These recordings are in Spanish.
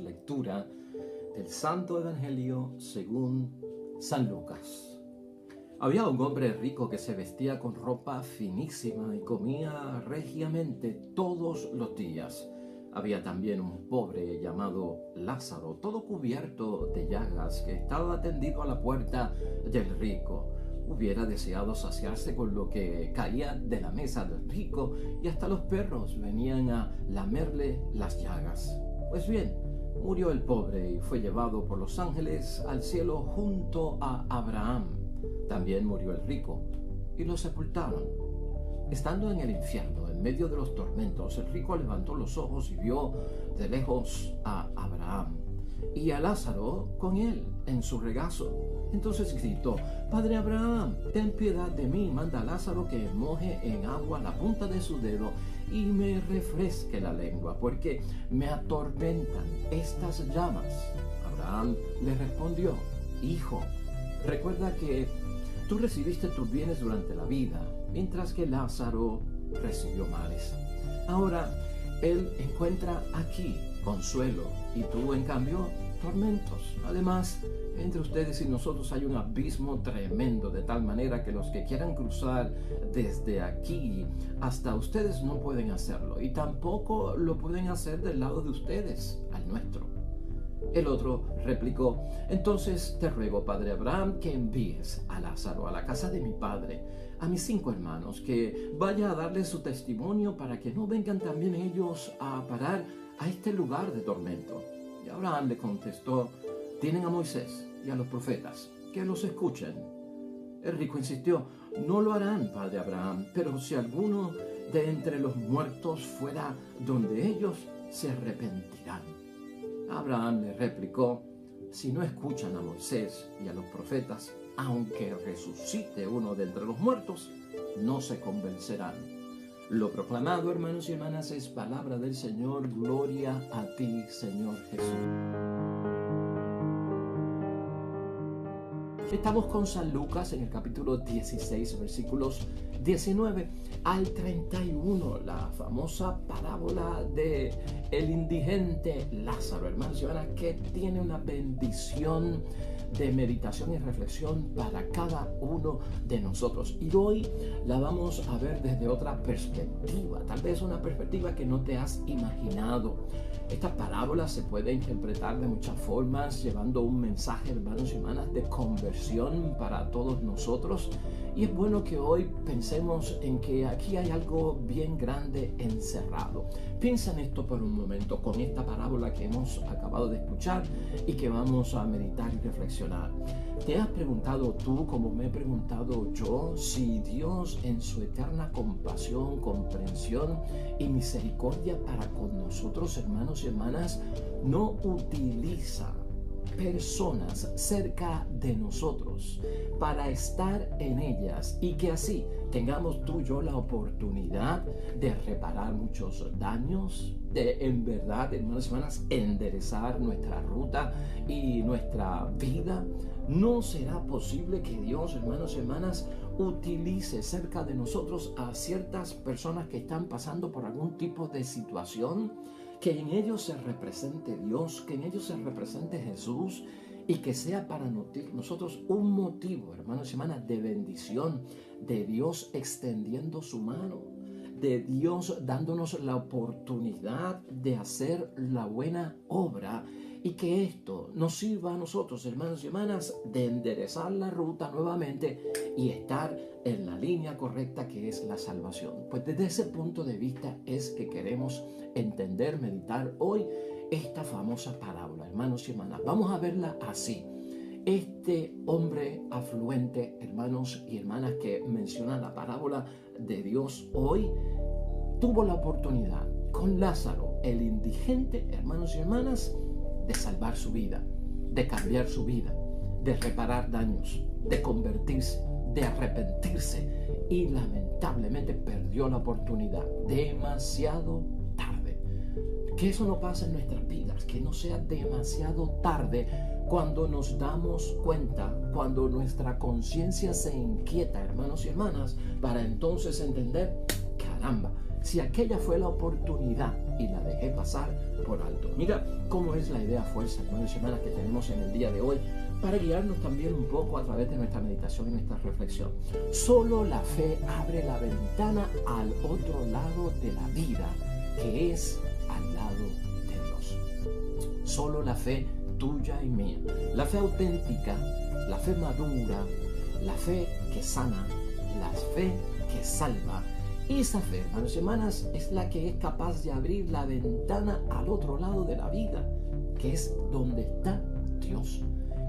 Lectura del Santo Evangelio según San Lucas. Había un hombre rico que se vestía con ropa finísima y comía regiamente todos los días. Había también un pobre llamado Lázaro, todo cubierto de llagas, que estaba tendido a la puerta del rico. Hubiera deseado saciarse con lo que caía de la mesa del rico, y hasta los perros venían a lamerle las llagas. Pues bien, murió el pobre y fue llevado por los ángeles al cielo junto a Abraham. También murió el rico y lo sepultaron. Estando en el infierno, en medio de los tormentos, el rico levantó los ojos y vio de lejos a Abraham y a Lázaro con él en su regazo. Entonces gritó: «Padre Abraham, ten piedad de mí, manda a Lázaro que moje en agua la punta de su dedo y me refresque la lengua, porque me atormentan estas llamas». Abraham le respondió: «Hijo, recuerda que tú recibiste tus bienes durante la vida, mientras que Lázaro recibió males. Ahora él encuentra aquí consuelo y tú, en cambio, tormentos. Además, entre ustedes y nosotros hay un abismo tremendo, de tal manera que los que quieran cruzar desde aquí hasta ustedes no pueden hacerlo, y tampoco lo pueden hacer del lado de ustedes al nuestro». El otro replicó: «Entonces te ruego, padre Abraham, que envíes a Lázaro a la casa de mi padre, a mis 5 hermanos, que vaya a darles su testimonio, para que no vengan también ellos a parar a este lugar de tormento». Y Abraham le contestó: «Tienen a Moisés y a los profetas, que los escuchen». El rico insistió: «No lo harán, padre Abraham, pero si alguno de entre los muertos fuera donde ellos, se arrepentirán». Abraham le replicó: «Si no escuchan a Moisés y a los profetas, aunque resucite uno de entre los muertos, no se convencerán». Lo proclamado, hermanos y hermanas, es palabra del Señor. Gloria a ti, Señor Jesús. Estamos con San Lucas en el capítulo 16, versículos 19 al 31, la famosa parábola de el indigente Lázaro, hermanos y hermanas, que tiene una bendición de meditación y reflexión para cada uno de nosotros. Y hoy la vamos a ver desde otra perspectiva, tal vez una perspectiva que no te has imaginado. Esta parábola se puede interpretar de muchas formas, llevando un mensaje, hermanos y hermanas, de conversión para todos nosotros. Y es bueno que hoy pensemos en que aquí hay algo bien grande encerrado. Piensa en esto por un momento, con esta parábola que hemos acabado de escuchar y que vamos a meditar y reflexionar. ¿Te has preguntado tú, como me he preguntado yo, si Dios, en su eterna compasión, comprensión y misericordia para con nosotros, hermanos y hermanas, no utiliza personas cerca de nosotros para estar en ellas, y que así tengamos tú y yo la oportunidad de reparar muchos daños, de en verdad, hermanos y hermanas, enderezar nuestra ruta y nuestra vida? No será posible que Dios, hermanos y hermanas, utilice cerca de nosotros a ciertas personas que están pasando por algún tipo de situación, que en ellos se represente Dios, que en ellos se represente Jesús, y que sea para nosotros un motivo, hermanos y hermanas, de bendición, de Dios extendiendo su mano, de Dios dándonos la oportunidad de hacer la buena obra, y que esto nos sirva a nosotros, hermanos y hermanas, de enderezar la ruta nuevamente y estar en la línea correcta, que es la salvación. Pues desde ese punto de vista es que queremos entender, meditar hoy esta famosa parábola, hermanos y hermanas. Vamos a verla así. Este hombre afluente, hermanos y hermanas, que menciona la parábola de Dios hoy, tuvo la oportunidad con Lázaro, el indigente, hermanos y hermanas, de salvar su vida, de cambiar su vida, de reparar daños, de convertirse, de arrepentirse, y lamentablemente perdió la oportunidad demasiado tarde. Que eso no pase en nuestras vidas, que no sea demasiado tarde cuando nos damos cuenta, cuando nuestra conciencia se inquieta, hermanos y hermanas, para entonces entender, caramba, si aquella fue la oportunidad y la dejé pasar por alto. Mira cómo es la idea fuerza, hermanos y hermanas, que tenemos en el día de hoy para guiarnos también un poco a través de nuestra meditación y nuestra reflexión. Solo la fe abre la ventana al otro lado de la vida, que es al lado de Dios. Solo la fe tuya y mía, la fe auténtica, la fe madura, la fe que sana, la fe que salva. Esa fe, hermanos y hermanas, es la que es capaz de abrir la ventana al otro lado de la vida, que es donde está Dios.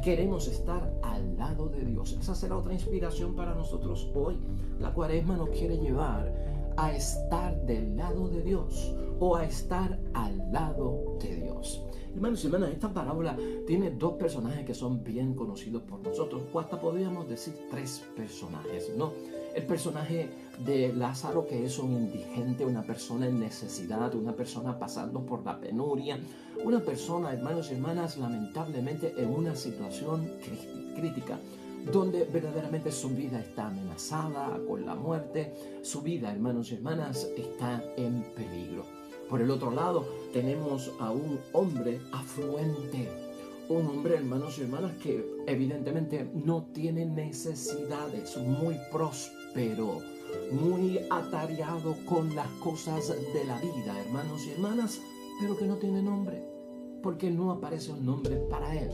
Queremos estar al lado de Dios. Esa será otra inspiración para nosotros hoy. La Cuaresma nos quiere llevar a estar del lado de Dios o a estar al lado de Dios. Hermanos y hermanas, esta parábola tiene dos personajes que son bien conocidos por nosotros, o hasta podríamos decir tres personajes, ¿no? El personaje de Lázaro, que es un indigente, una persona en necesidad, una persona pasando por la penuria, una persona, hermanos y hermanas, lamentablemente en una situación crítica, donde verdaderamente su vida está amenazada con la muerte, su vida, hermanos y hermanas, está en peligro. Por el otro lado, tenemos a un hombre afluente, un hombre, hermanos y hermanas, que evidentemente no tiene necesidades, muy próspero, muy atareado con las cosas de la vida, hermanos y hermanas, pero que no tiene nombre, porque no aparece un nombre para él.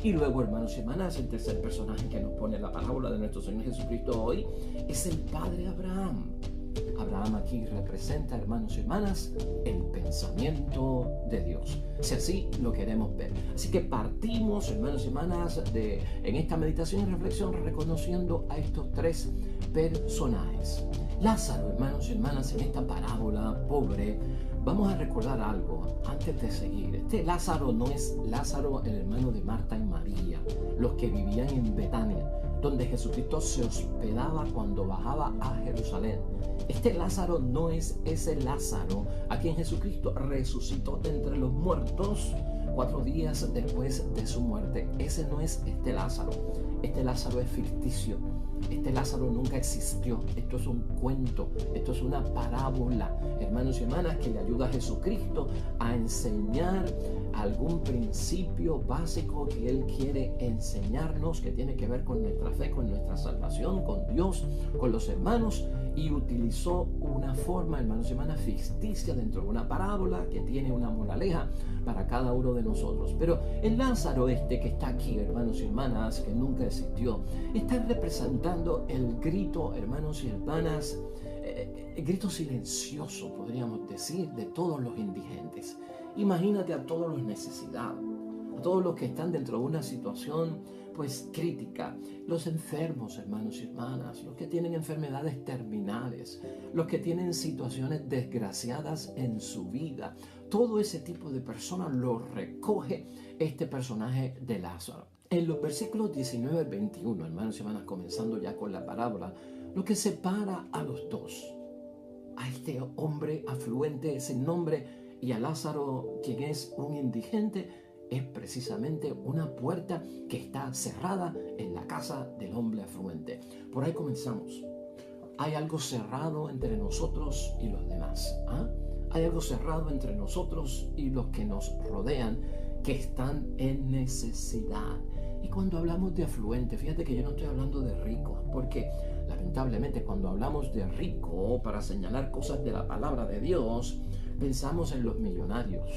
Y luego, hermanos y hermanas, el tercer personaje que nos pone la parábola de nuestro Señor Jesucristo hoy es el Padre Abraham. Abraham aquí representa, hermanos y hermanas, el pensamiento de Dios, si así lo queremos ver. Así que partimos, hermanos y hermanas, en esta meditación y reflexión reconociendo a estos tres personajes. Lázaro, hermanos y hermanas, en esta parábola pobre, vamos a recordar algo antes de seguir. Este Lázaro no es Lázaro, el hermano de Marta y María, los que vivían en Betania, donde Jesucristo se hospedaba cuando bajaba a Jerusalén. Este Lázaro no es ese Lázaro a quien Jesucristo resucitó de entre los muertos 4 días después de su muerte. Ese no es este Lázaro. Este Lázaro es ficticio. Este Lázaro nunca existió. Esto es un cuento. Esto es una parábola, hermanos y hermanas, que le ayuda a Jesucristo a enseñar algún principio básico que Él quiere enseñarnos, que tiene que ver con nuestra fe, con nuestra salvación, con Dios, con los hermanos, y utilizó una forma, hermanos y hermanas, ficticia dentro de una parábola que tiene una moraleja para cada uno de nosotros. Pero el Lázaro este que está aquí, hermanos y hermanas, que nunca existió, está representando el grito, hermanos y hermanas, el grito silencioso, podríamos decir, de todos los indigentes. Imagínate a todos los necesitados, a todos los que están dentro de una situación pues crítica, los enfermos, hermanos y hermanas, los que tienen enfermedades terminales, los que tienen situaciones desgraciadas en su vida. Todo ese tipo de personas lo recoge este personaje de Lázaro. En los versículos 19 al 21, hermanos y hermanas, comenzando ya con la parábola, lo que separa a los dos, a este hombre afluente sin nombre y a Lázaro, quien es un indigente, es precisamente una puerta que está cerrada en la casa del hombre afluente. Por ahí comenzamos. Hay algo cerrado entre nosotros y los demás. Hay algo cerrado entre nosotros y los que nos rodean, que están en necesidad. Y cuando hablamos de afluente, fíjate que yo no estoy hablando de rico, porque lamentablemente cuando hablamos de rico para señalar cosas de la palabra de Dios, pensamos en los millonarios.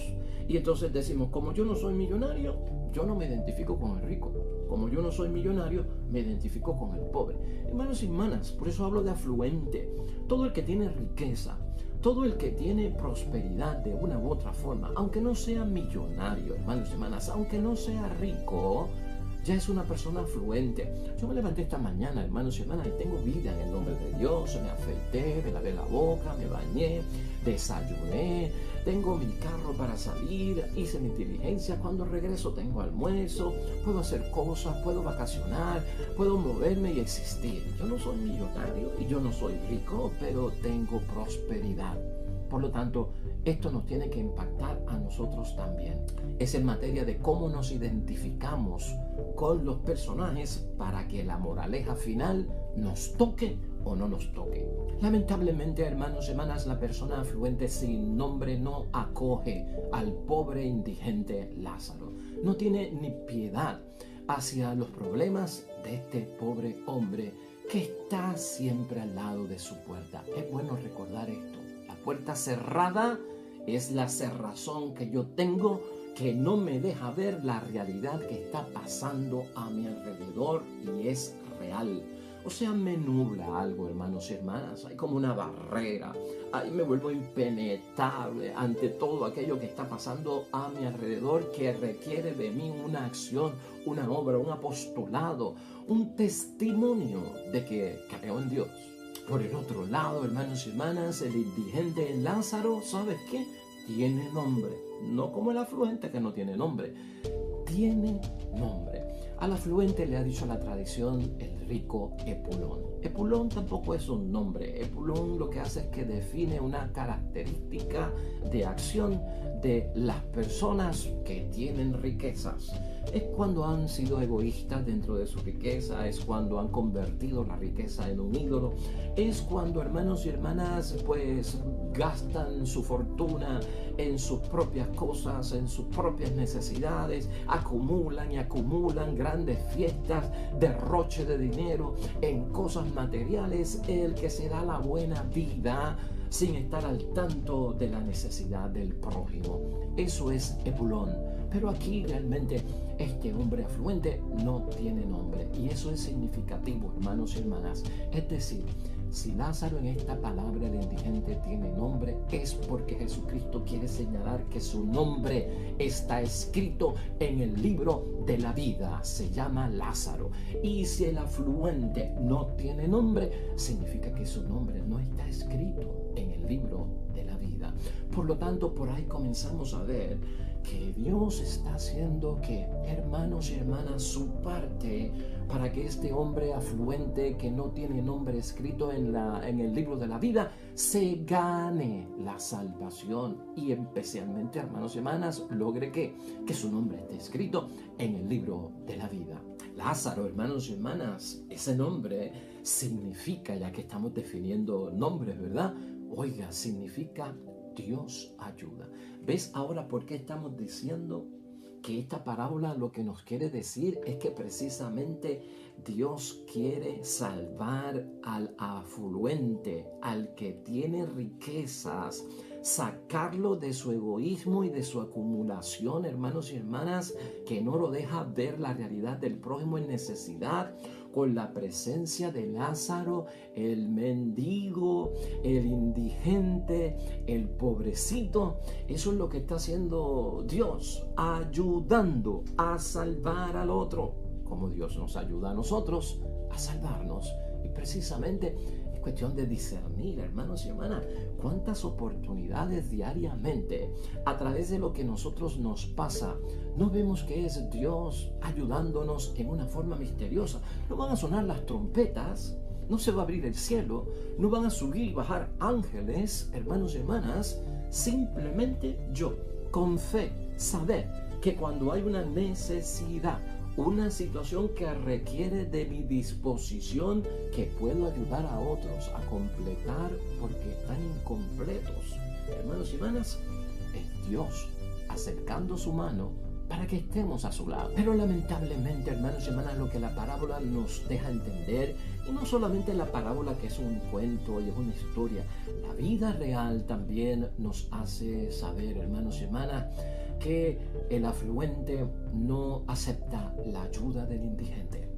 Y entonces decimos, como yo no soy millonario, yo no me identifico con el rico. Como yo no soy millonario, me identifico con el pobre. Hermanos y hermanas, por eso hablo de afluente. Todo el que tiene riqueza, todo el que tiene prosperidad de una u otra forma, aunque no sea millonario, hermanos y hermanas, aunque no sea rico, ya es una persona afluente. Yo me levanté esta mañana, hermanos y hermanas, y tengo vida en el nombre de Dios. Me afeité, me lavé la boca, me bañé, desayuné, tengo mi carro para salir, hice mi diligencia. Cuando regreso tengo almuerzo, puedo hacer cosas, puedo vacacionar, puedo moverme y existir. Yo no soy millonario y yo no soy rico, pero tengo prosperidad. Por lo tanto, esto nos tiene que impactar a nosotros también. Es en materia de cómo nos identificamos con los personajes para que la moraleja final nos toque o no nos toque. Lamentablemente, hermanos y hermanas, la persona afluente sin nombre no acoge al pobre indigente Lázaro. No tiene ni piedad hacia los problemas de este pobre hombre que está siempre al lado de su puerta. Es bueno recordar esto. La puerta cerrada es la cerrazón que yo tengo que no me deja ver la realidad que está pasando a mi alrededor y es real. O sea, me nubla algo, hermanos y hermanas. Hay como una barrera. Ahí me vuelvo impenetrable ante todo aquello que está pasando a mi alrededor que requiere de mí una acción, una obra, un apostolado, un testimonio de que creo en Dios. Por el otro lado, hermanos y hermanas, el indigente Lázaro, ¿sabes qué? Tiene nombre. No como el afluente que no tiene nombre. Tiene nombre. Al afluente le ha dicho la tradición el rico Epulón. Epulón tampoco es un nombre. Epulón lo que hace es que define una característica de acción de las personas que tienen riquezas. Es cuando han sido egoístas dentro de su riqueza, es cuando han convertido la riqueza en un ídolo, es cuando, hermanos y hermanas, pues gastan su fortuna en sus propias cosas, en sus propias necesidades, acumulan y acumulan grandes fiestas, derroche de dinero en cosas materiales, el que se da la buena vida sin estar al tanto de la necesidad del prójimo. Eso es Epulón. Pero aquí realmente este hombre afluente no tiene nombre. Y eso es significativo, hermanos y hermanas. Es decir, si Lázaro en esta palabra el indigente tiene nombre, es porque Jesucristo quiere señalar que su nombre está escrito en el libro de la vida. Se llama Lázaro. Y si el afluente no tiene nombre, significa que su nombre no está escrito en el libro de la vida. Por lo tanto, por ahí comenzamos a ver que Dios está haciendo que, hermanos y hermanas, su parte para que este hombre afluente que no tiene nombre escrito en el libro de la vida se gane la salvación y especialmente, hermanos y hermanas, logre que su nombre esté escrito en el libro de la vida. Lázaro, hermanos y hermanas, ese nombre significa, ya que estamos definiendo nombres, ¿verdad? Oiga, significa Dios ayuda. ¿Ves ahora por qué estamos diciendo que esta parábola lo que nos quiere decir es que precisamente Dios quiere salvar al afluente, al que tiene riquezas, sacarlo de su egoísmo y de su acumulación, hermanos y hermanas, que no lo deja ver la realidad del prójimo en necesidad? Con la presencia de Lázaro, el mendigo, el indigente, el pobrecito. Eso es lo que está haciendo Dios, ayudando a salvar al otro, como Dios nos ayuda a nosotros a salvarnos. Y precisamente es cuestión de discernir, hermanos y hermanas, cuántas oportunidades diariamente a través de lo que nosotros nos pasa no vemos que es Dios ayudándonos en una forma misteriosa. No van a sonar las trompetas, no se va a abrir el cielo, no van a subir y bajar ángeles, hermanos y hermanas. Simplemente yo, con fe, saber que cuando hay una necesidad, una situación que requiere de mi disposición, que puedo ayudar a otros a completar porque están incompletos. Hermanos y hermanas, es Dios acercando su mano para que estemos a su lado. Pero lamentablemente, hermanos y hermanas, lo que la parábola nos deja entender, y no solamente la parábola que es un cuento y es una historia, la vida real también nos hace saber, hermanos y hermanas, que el afluente no acepta la ayuda del indigente.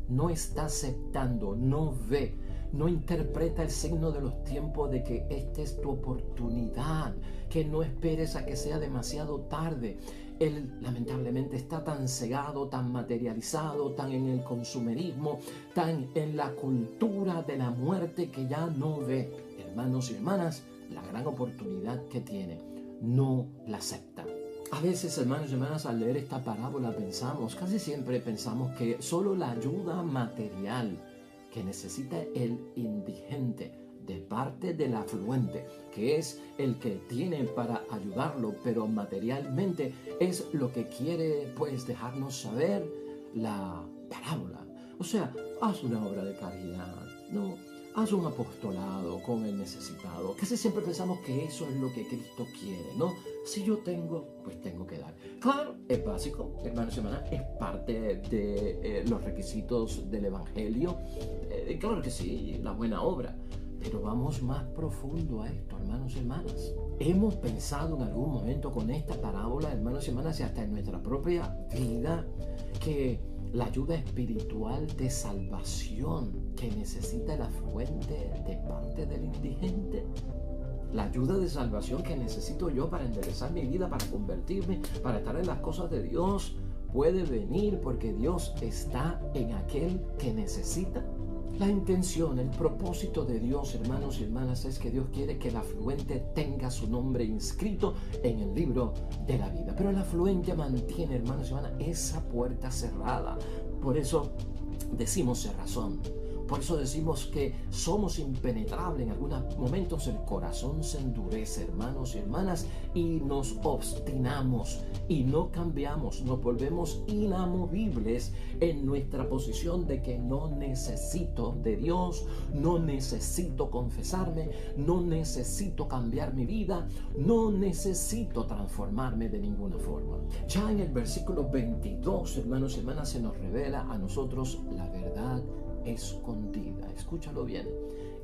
No está aceptando, no ve, no interpreta el signo de los tiempos de que esta es tu oportunidad, que no esperes a que sea demasiado tarde. Él lamentablemente está tan cegado, tan materializado, tan en el consumerismo, tan en la cultura de la muerte que ya no ve. Hermanos y hermanas, la gran oportunidad que tiene, no la acepta. A veces, hermanos y hermanas, al leer esta parábola casi siempre pensamos que solo la ayuda material que necesita el indigente de parte del afluente, que es el que tiene para ayudarlo, pero materialmente es lo que quiere pues dejarnos saber la parábola. O sea, haz una obra de caridad, no, haz un apostolado con el necesitado. Casi siempre pensamos que eso es lo que Cristo quiere, ¿no? Si yo tengo, pues tengo que dar. Claro, es básico, hermanos y hermanas, es parte de los requisitos del Evangelio. Claro que sí, la buena obra. Pero vamos más profundo a esto, hermanos y hermanas. Hemos pensado en algún momento con esta parábola, hermanos y hermanas, y hasta en nuestra propia vida, que la ayuda espiritual de salvación que necesita el afluente de parte del indigente, la ayuda de salvación que necesito yo para enderezar mi vida, para convertirme, para estar en las cosas de Dios, puede venir porque Dios está en aquel que necesita. La intención, el propósito de Dios, hermanos y hermanas, es que Dios quiere que el afluente tenga su nombre inscrito en el libro de la vida. Pero el afluente mantiene, hermanos y hermanas, esa puerta cerrada. Por eso decimos cerrazón. Por eso decimos que somos impenetrables. En algunos momentos el corazón se endurece, hermanos y hermanas, y nos obstinamos y no cambiamos. Nos volvemos inamovibles en nuestra posición de que no necesito de Dios, no necesito confesarme, no necesito cambiar mi vida, no necesito transformarme de ninguna forma. Ya en el versículo 22, hermanos y hermanas, se nos revela a nosotros la verdad escondida. Escúchalo bien.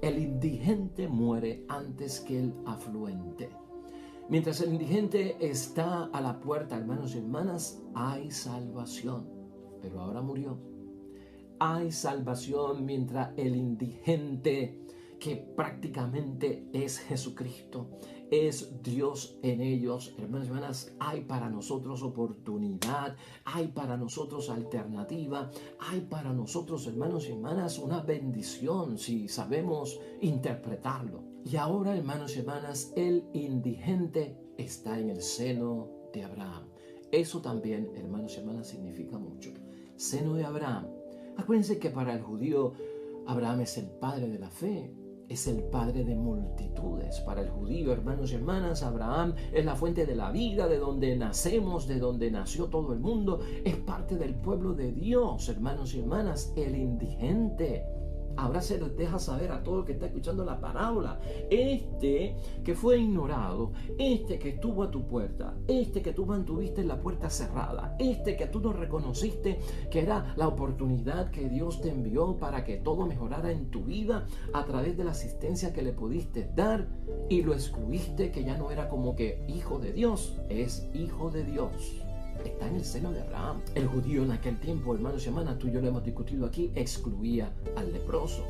El indigente muere antes que el afluente. Mientras el indigente está a la puerta, hermanos y hermanas, hay salvación. Pero ahora murió. Hay salvación mientras el indigente, que prácticamente es Jesucristo, es Dios en ellos, hermanos y hermanas, hay para nosotros oportunidad, hay para nosotros alternativa, hay para nosotros, hermanos y hermanas, una bendición si sabemos interpretarlo. Y ahora, hermanos y hermanas, el indigente está en el seno de Abraham. Eso también, hermanos y hermanas, significa mucho. Seno de Abraham. Acuérdense que para el judío Abraham es el padre de la fe. Es el padre de multitudes. Para el judío, hermanos y hermanas, Abraham es la fuente de la vida, de donde nacemos, de donde nació todo el mundo. Es parte del pueblo de Dios, hermanos y hermanas. El indigente. Ahora se les deja saber a todo el que está escuchando la parábola. Este que fue ignorado, este que estuvo a tu puerta, este que tú mantuviste en la puerta cerrada, este que tú no reconociste que era la oportunidad que Dios te envió para que todo mejorara en tu vida a través de la asistencia que le pudiste dar, y lo excluiste, que ya no era como que hijo de Dios, es hijo de Dios. Está en el seno de Abraham. El judío en aquel tiempo, hermanos y hermanas, tú y yo lo hemos discutido aquí, excluía al leproso.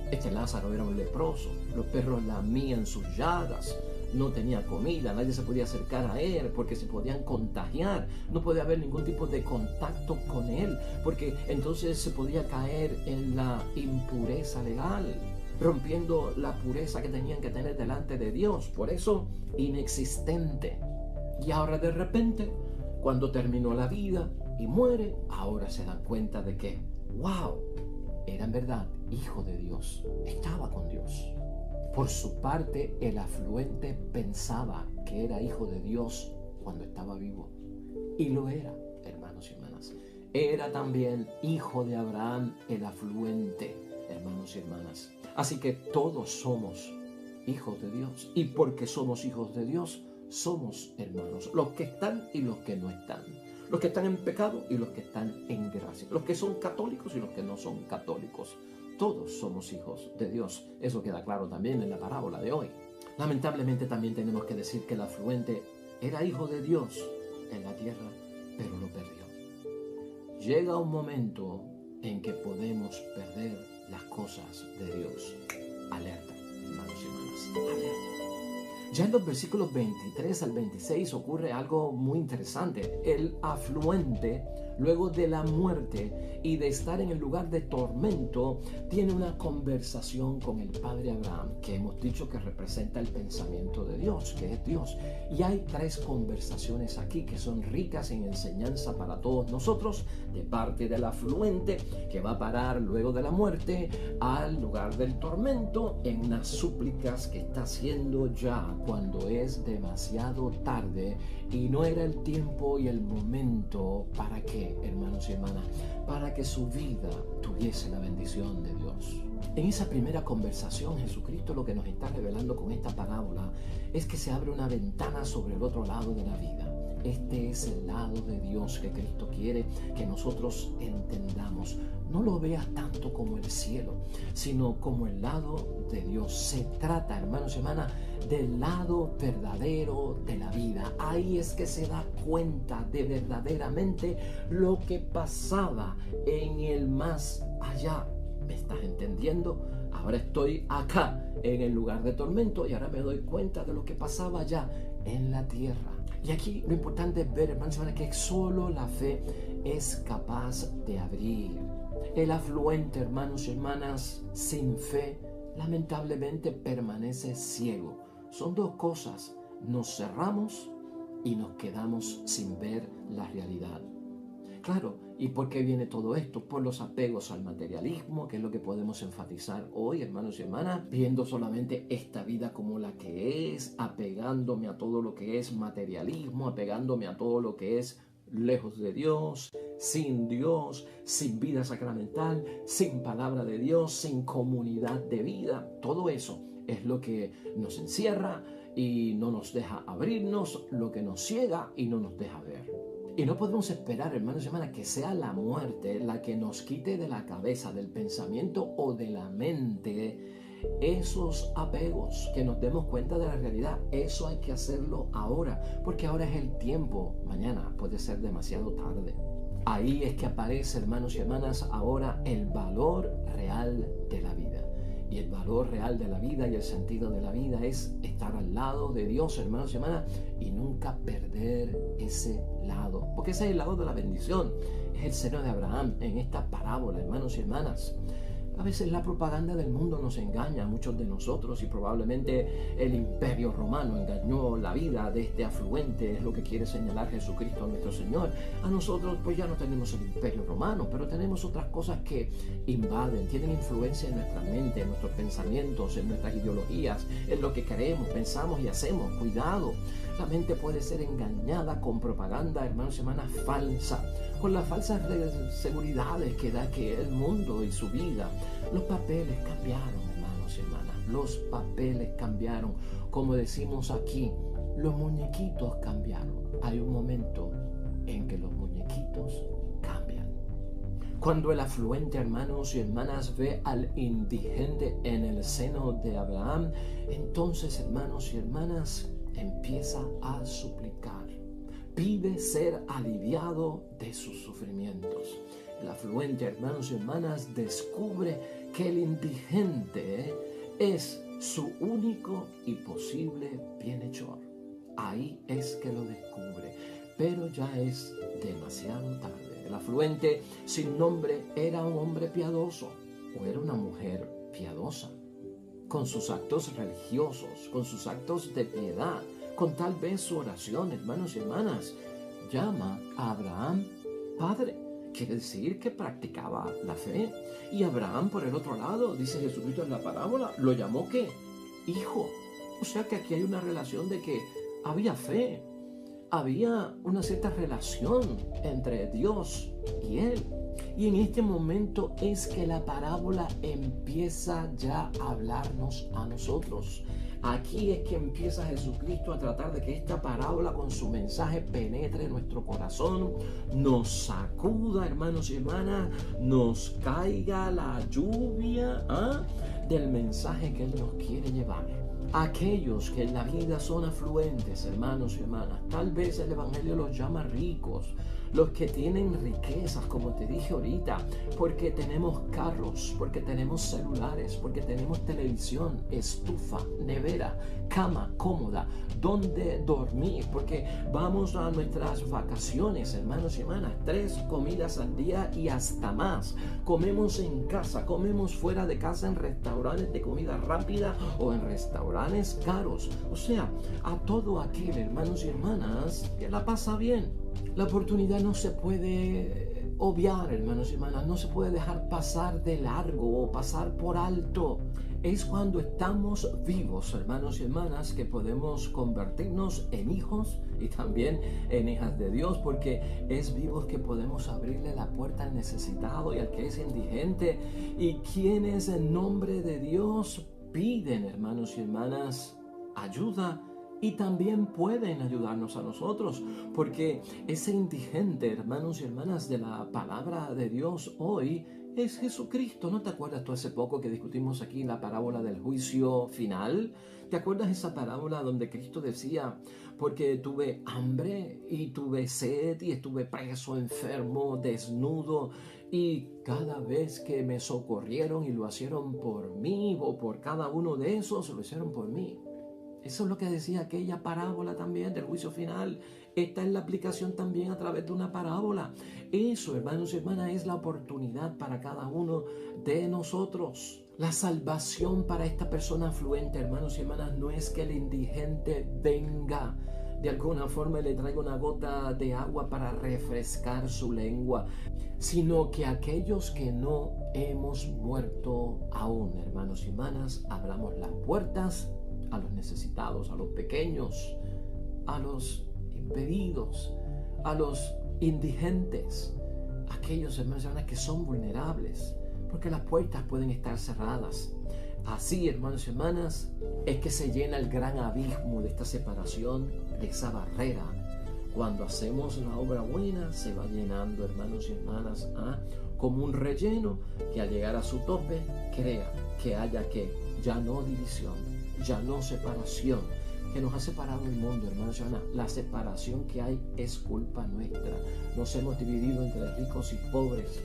Este Lázaro era un leproso. Los perros lamían sus llagas. No tenía comida, nadie se podía acercar a él porque se podían contagiar. No podía haber ningún tipo de contacto con él, porque entonces se podía caer en la impureza legal, rompiendo la pureza que tenían que tener delante de Dios. Por eso, inexistente. Y ahora de repente, cuando terminó la vida y muere, ahora se dan cuenta de que, wow, era en verdad hijo de Dios, estaba con Dios. Por su parte, el afluente pensaba que era hijo de Dios cuando estaba vivo. Y lo era, hermanos y hermanas. Era también hijo de Abraham, el afluente, hermanos y hermanas. Así que todos somos hijos de Dios. Y porque somos hijos de Dios, somos hermanos, los que están y los que no están, los que están en pecado y los que están en gracia, los que son católicos y los que no son católicos. Todos somos hijos de Dios. Eso queda claro también en la parábola de hoy. Lamentablemente también tenemos que decir que el afluente era hijo de Dios en la tierra, pero lo perdió. Llega un momento en que podemos perder las cosas de Dios. Alerta, hermanos y hermanas, alerta. Ya en los versículos 23 al 26 ocurre algo muy interesante. El afluente luego de la muerte y de estar en el lugar de tormento, tiene una conversación con el padre Abraham, que hemos dicho que representa el pensamiento de Dios, que es Dios. Y hay 3 conversaciones aquí que son ricas en enseñanza para todos nosotros, de parte del afluente que va a parar luego de la muerte al lugar del tormento, en unas súplicas que está haciendo ya cuando es demasiado tarde y no era el tiempo y el momento. ¿Para qué, hermanos y hermanas? Para que su vida tuviese la bendición de Dios. En esa primera conversación, Jesucristo lo que nos está revelando con esta parábola es que se abre una ventana sobre el otro lado de la vida. Este es el lado de Dios que Cristo quiere que nosotros entendamos. No lo veas tanto como el cielo, sino como el lado de Dios. Se trata, hermanos y hermanas, del lado verdadero de la vida. Ahí es que se da cuenta de verdaderamente lo que pasaba en el más allá. ¿Me estás entendiendo? Ahora estoy acá en el lugar de tormento y ahora me doy cuenta de lo que pasaba allá en la tierra. Y aquí lo importante es ver, hermanos y hermanas, que solo la fe es capaz de abrir. El afluente, hermanos y hermanas, sin fe, lamentablemente permanece ciego. Son 2 cosas: nos cerramos y nos quedamos sin ver la realidad. Claro, ¿y por qué viene todo esto? Por los apegos al materialismo, que es lo que podemos enfatizar hoy, hermanos y hermanas, viendo solamente esta vida como la que es, apegándome a todo lo que es materialismo, apegándome a todo lo que es lejos de Dios, sin vida sacramental, sin palabra de Dios, sin comunidad de vida. Todo eso es lo que nos encierra y no nos deja abrirnos, lo que nos ciega y no nos deja ver. Y no podemos esperar, hermanos y hermanas, que sea la muerte la que nos quite de la cabeza, del pensamiento o de la mente esos apegos, que nos demos cuenta de la realidad. Eso hay que hacerlo ahora, porque ahora es el tiempo. Mañana puede ser demasiado tarde. Ahí es que aparece, hermanos y hermanas, ahora el valor real de la vida. Y el valor real de la vida y el sentido de la vida es estar al lado de Dios, hermanos y hermanas, y nunca perder ese lado. Porque ese es el lado de la bendición. Es el seno de Abraham en esta parábola, hermanos y hermanas. A veces la propaganda del mundo nos engaña a muchos de nosotros y probablemente el Imperio Romano engañó la vida de este afluente, es lo que quiere señalar Jesucristo nuestro Señor. A nosotros pues ya no tenemos el Imperio Romano, pero tenemos otras cosas que invaden, tienen influencia en nuestra mente, en nuestros pensamientos, en nuestras ideologías, en lo que creemos, pensamos y hacemos. Cuidado, la mente puede ser engañada con propaganda, hermanos y hermanas, falsa, con las falsas seguridades que da que el mundo y su vida. Los papeles cambiaron, hermanos y hermanas. Los papeles cambiaron. Como decimos aquí, los muñequitos cambiaron. Hay un momento en que los muñequitos cambian. Cuando el afluente, hermanos y hermanas, ve al indigente en el seno de Abraham, entonces, hermanos y hermanas, empieza a suplicar. Pide ser aliviado de sus sufrimientos. El afluente, hermanos y hermanas, descubre que el indigente es su único y posible bienhechor. Ahí es que lo descubre, pero ya es demasiado tarde. El afluente sin nombre era un hombre piadoso o era una mujer piadosa, con sus actos religiosos, con sus actos de piedad, con tal vez su oración, hermanos y hermanas. Llama a Abraham padre. Quiere decir que practicaba la fe. Y Abraham, por el otro lado, dice Jesucristo en la parábola, lo llamó ¿qué? Hijo. O sea que aquí hay una relación de que había fe. Había una cierta relación entre Dios y él. Y en este momento es que la parábola empieza ya a hablarnos a nosotros. Aquí es que empieza Jesucristo a tratar de que esta parábola con su mensaje penetre en nuestro corazón, nos sacuda, hermanos y hermanas, nos caiga la lluvia del mensaje que Él nos quiere llevar. Aquellos que en la vida son afluentes, hermanos y hermanas, tal vez el Evangelio los llama ricos, los que tienen riquezas, como te dije ahorita, porque tenemos carros, porque tenemos celulares, porque tenemos televisión, estufa, nevera, cama cómoda, donde dormir, porque vamos a nuestras vacaciones, hermanos y hermanas, 3 comidas al día y hasta más. Comemos en casa, comemos fuera de casa en restaurantes de comida rápida o en restaurantes caros. O sea, a todo aquel, hermanos y hermanas, que la pasa bien. La oportunidad no se puede obviar, hermanos y hermanas, no se puede dejar pasar de largo o pasar por alto. Es cuando estamos vivos, hermanos y hermanas, que podemos convertirnos en hijos y también en hijas de Dios, porque es vivos que podemos abrirle la puerta al necesitado y al que es indigente, y quienes en nombre de Dios piden, hermanos y hermanas, ayuda, y también pueden ayudarnos a nosotros, porque ese indigente, hermanos y hermanas, de la palabra de Dios hoy es Jesucristo. ¿No te acuerdas tú hace poco que discutimos aquí la parábola del juicio final? ¿Te acuerdas esa parábola donde Cristo decía, porque tuve hambre y tuve sed y estuve preso, enfermo, desnudo, y cada vez que me socorrieron y lo hicieron por mí, o por cada uno de esos, lo hicieron por mí? Eso es lo que decía aquella parábola también del juicio final. Esta es la aplicación también a través de una parábola. Eso, hermanos y hermanas, es la oportunidad para cada uno de nosotros. La salvación para esta persona afluente, hermanos y hermanas, no es que el indigente venga de alguna forma y le traiga una gota de agua para refrescar su lengua, sino que aquellos que no hemos muerto aún, hermanos y hermanas, abramos las puertas a los necesitados, a los pequeños, a los impedidos, a los indigentes, aquellos, hermanos y hermanas, que son vulnerables, porque las puertas pueden estar cerradas. Así, hermanos y hermanas, es que se llena el gran abismo de esta separación, de esa barrera. Cuando hacemos la obra buena, se va llenando, hermanos y hermanas, como un relleno que al llegar a su tope, crea que haya ya no división, ya no separación, que nos ha separado el mundo, hermanos y hermanas. La separación que hay es culpa nuestra. Nos hemos dividido entre ricos y pobres.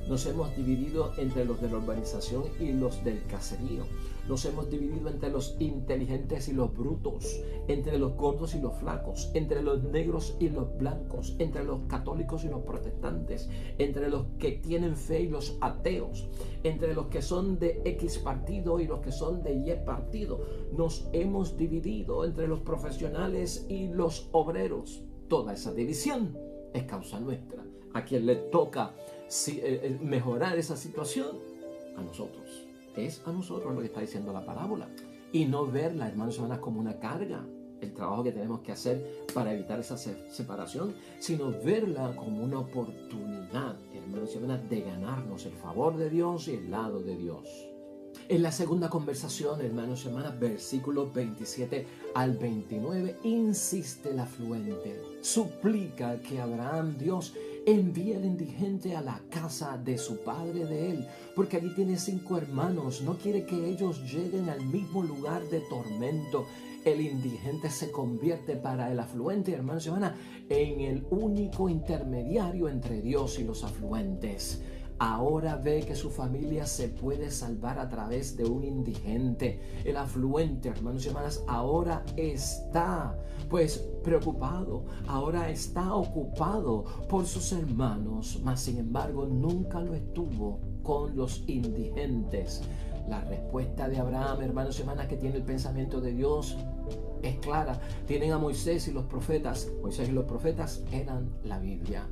Nos hemos dividido entre los de la urbanización y los del caserío. Nos hemos dividido entre los inteligentes y los brutos, entre los gordos y los flacos, entre los negros y los blancos, entre los católicos y los protestantes, entre los que tienen fe y los ateos, entre los que son de X partido y los que son de Y partido. Nos hemos dividido entre los profesionales y los obreros. Toda esa división es causa nuestra. ¿A quien le toca mejorar esa situación? A nosotros. Es a nosotros lo que está diciendo la parábola. Y no verla, hermanos y hermanas, como una carga, el trabajo que tenemos que hacer para evitar esa separación, sino verla como una oportunidad, hermanos y hermanas, de ganarnos el favor de Dios y el lado de Dios. En la segunda conversación, hermanos y hermanas, versículos 27 al 29, insiste el afluente. Suplica que Abraham, Dios, envíe al indigente a la casa de su padre de él, porque allí tiene 5 hermanos. No quiere que ellos lleguen al mismo lugar de tormento. El indigente se convierte para el afluente, hermanos y hermanas, en el único intermediario entre Dios y los afluentes. Ahora ve que su familia se puede salvar a través de un indigente. El afluente, hermanos y hermanas, ahora está preocupado, ahora está ocupado por sus hermanos, mas sin embargo nunca lo estuvo con los indigentes. La respuesta de Abraham, hermanos y hermanas, que tiene el pensamiento de Dios, es clara. Tienen a Moisés y los profetas. Moisés y los profetas eran la Biblia.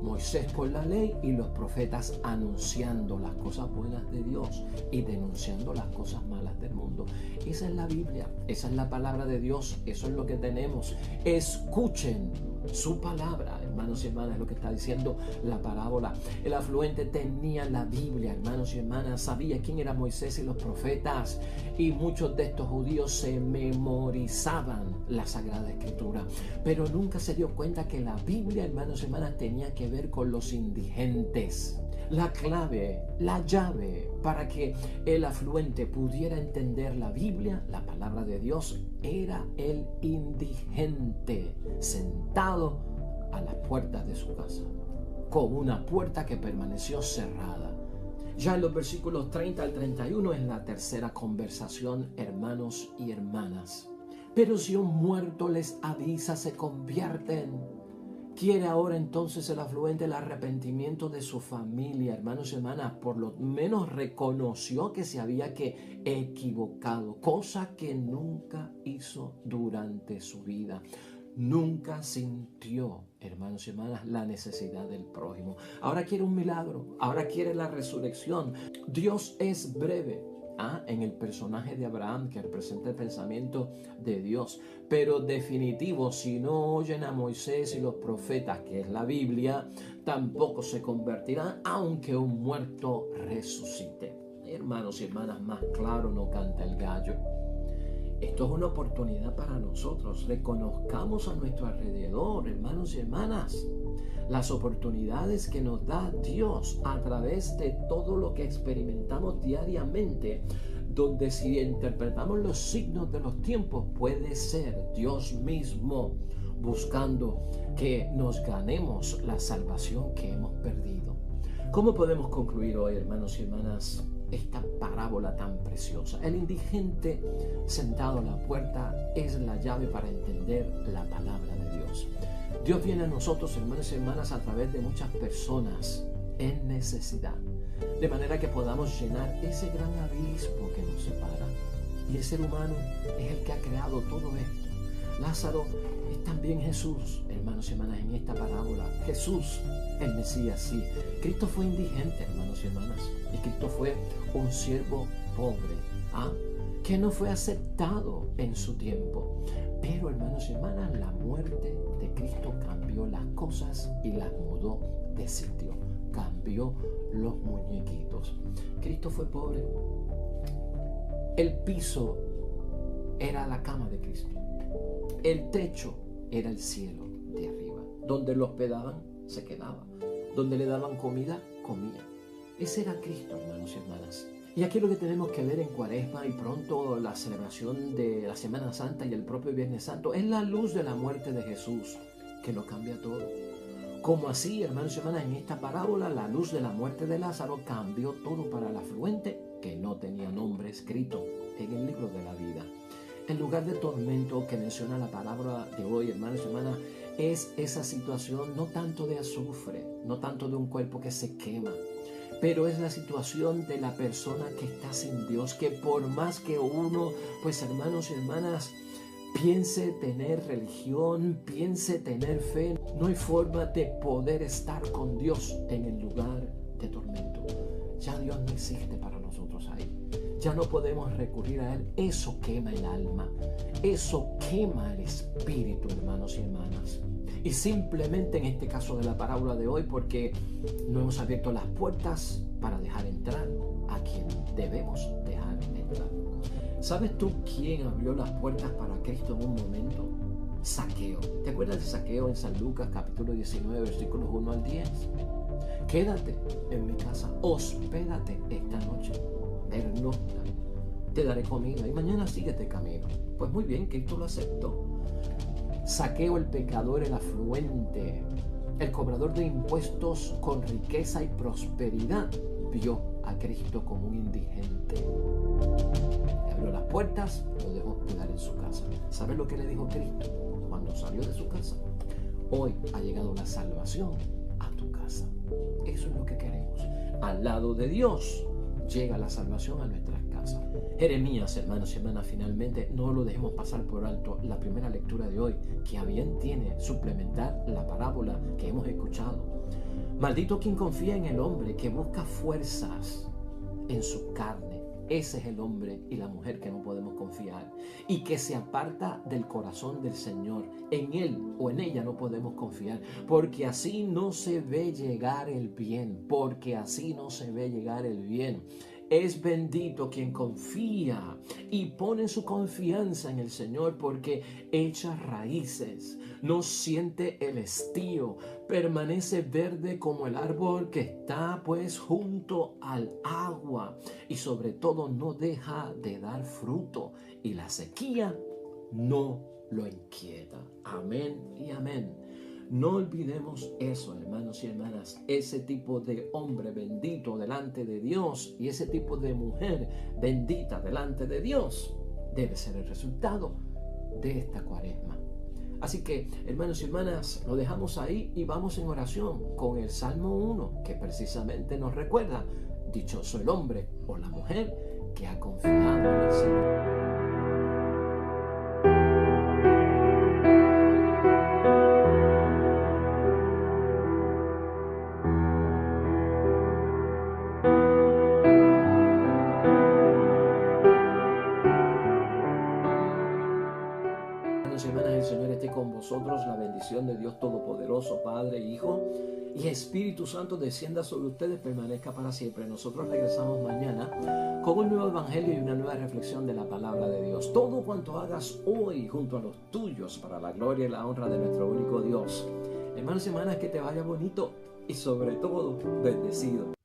Moisés por la ley y los profetas anunciando las cosas buenas de Dios y denunciando las cosas malas del mundo. Esa es la Biblia, esa es la palabra de Dios, eso es lo que tenemos. Escuchen su palabra, hermanos y hermanas, es lo que está diciendo la parábola. El afluente tenía la Biblia, hermanos y hermanas, sabía quién era Moisés y los profetas, y muchos de estos judíos se memorizaban la Sagrada Escritura, pero nunca se dio cuenta que la Biblia, hermanos y hermanas, tenía que ver con los indigentes. La clave, la llave para que el afluente pudiera entender la Biblia, la palabra de Dios, era el indigente sentado a las puertas de su casa, con una puerta que permaneció cerrada. Ya en los versículos 30 al 31 es la tercera conversación, hermanos y hermanas. Pero si un muerto les avisa, se convierten. ¿Quiere ahora entonces el afluente el arrepentimiento de su familia? Hermanos y hermanas, por lo menos reconoció que se había equivocado, cosa que nunca hizo durante su vida. Nunca sintió, hermanos y hermanas, la necesidad del prójimo. Ahora quiere un milagro, ahora quiere la resurrección. Dios es breve. En el personaje de Abraham, que representa el pensamiento de Dios, pero definitivo, si no oyen a Moisés y los profetas, que es la Biblia, tampoco se convertirán, aunque un muerto resucite. Hermanos y hermanas, más claro no canta el gallo. Esto es una oportunidad para nosotros. Reconozcamos a nuestro alrededor, hermanos y hermanas, las oportunidades que nos da Dios a través de todo lo que experimentamos diariamente, donde si interpretamos los signos de los tiempos, puede ser Dios mismo buscando que nos ganemos la salvación que hemos perdido. ¿Cómo podemos concluir hoy, hermanos y hermanas, esta parábola tan preciosa? El indigente sentado a la puerta es la llave para entender la palabra de Dios. Dios viene a nosotros, hermanos y hermanas, a través de muchas personas en necesidad, de manera que podamos llenar ese gran abismo que nos separa. Y el ser humano es el que ha creado todo esto. Lázaro es también Jesús, hermanos y hermanas, en esta parábola. Jesús, el Mesías, sí. Cristo fue indigente, hermanos y hermanas, y Cristo fue un siervo pobre, que no fue aceptado en su tiempo. Pero, hermanos y hermanas, la muerte de Cristo cambió las cosas y las mudó de sitio. Cambió los muñequitos. Cristo fue pobre. El piso era la cama de Cristo. El techo era el cielo de arriba. Donde lo hospedaban, se quedaba. Donde le daban comida, comía. Ese era Cristo, hermanos y hermanas. Y aquí lo que tenemos que ver en Cuaresma y pronto la celebración de la Semana Santa y el propio Viernes Santo es la luz de la muerte de Jesús, que lo cambia todo. Como así, hermanos y hermanas, en esta parábola, la luz de la muerte de Lázaro cambió todo para el afluente que no tenía nombre escrito en el libro de la vida. El lugar de tormento que menciona la palabra de hoy, hermanos y hermanas, es esa situación no tanto de azufre, no tanto de un cuerpo que se quema, pero es la situación de la persona que está sin Dios, que por más que uno, pues hermanos y hermanas, piense tener religión, piense tener fe, no hay forma de poder estar con Dios en el lugar de tormento. Ya Dios no existe para nosotros ahí. Ya no podemos recurrir a Él. Eso quema el alma. Eso quema el espíritu, hermanos y hermanas. Y simplemente en este caso de la parábola de hoy, porque no hemos abierto las puertas para dejar entrar a quien debemos dejar entrar. ¿Sabes tú quién abrió las puertas para Cristo en un momento? Saqueo. ¿Te acuerdas de Saqueo en San Lucas capítulo 19 versículos 1 al 10? Quédate en mi casa, hospédate esta noche, pernocta, te daré comida y mañana síguete camino. Pues muy bien, Cristo lo aceptó. Saqueo, el pecador, el afluente, el cobrador de impuestos con riqueza y prosperidad, vio a Cristo como un indigente. Le abrió las puertas, lo dejó hospedar en su casa. ¿Sabes lo que le dijo Cristo cuando salió de su casa? Hoy ha llegado la salvación a tu casa. Eso es lo que queremos. Al lado de Dios llega la salvación a nuestras casas. Jeremías, hermanos y hermanas, finalmente no lo dejemos pasar por alto. La primera lectura de hoy, que a bien tiene suplementar la parábola que hemos escuchado. Maldito quien confía en el hombre, que busca fuerzas en su carne. Ese es el hombre y la mujer que no podemos confiar y que se aparta del corazón del Señor. En él o en ella no podemos confiar, porque así no se ve llegar el bien, porque así no se ve llegar el bien. Es bendito quien confía y pone su confianza en el Señor, porque echa raíces, no siente el estío, permanece verde como el árbol que está pues junto al agua, y sobre todo no deja de dar fruto, y la sequía no lo inquieta. Amén y amén. No olvidemos eso, hermanos y hermanas. Ese tipo de hombre bendito delante de Dios y ese tipo de mujer bendita delante de Dios debe ser el resultado de esta cuaresma. Así que, hermanos y hermanas, lo dejamos ahí y vamos en oración con el Salmo 1, que precisamente nos recuerda: dichoso el hombre o la mujer que ha confiado en el Señor. Hermanos y hermanas, el Señor esté con vosotros. La bendición de Dios Todopoderoso, Padre, Hijo y Espíritu Santo descienda sobre ustedes, permanezca para siempre. Nosotros regresamos mañana con un nuevo evangelio y una nueva reflexión de la palabra de Dios. Todo cuanto hagas hoy junto a los tuyos, para la gloria y la honra de nuestro único Dios. Hermanos y hermanas, que te vaya bonito y sobre todo bendecido.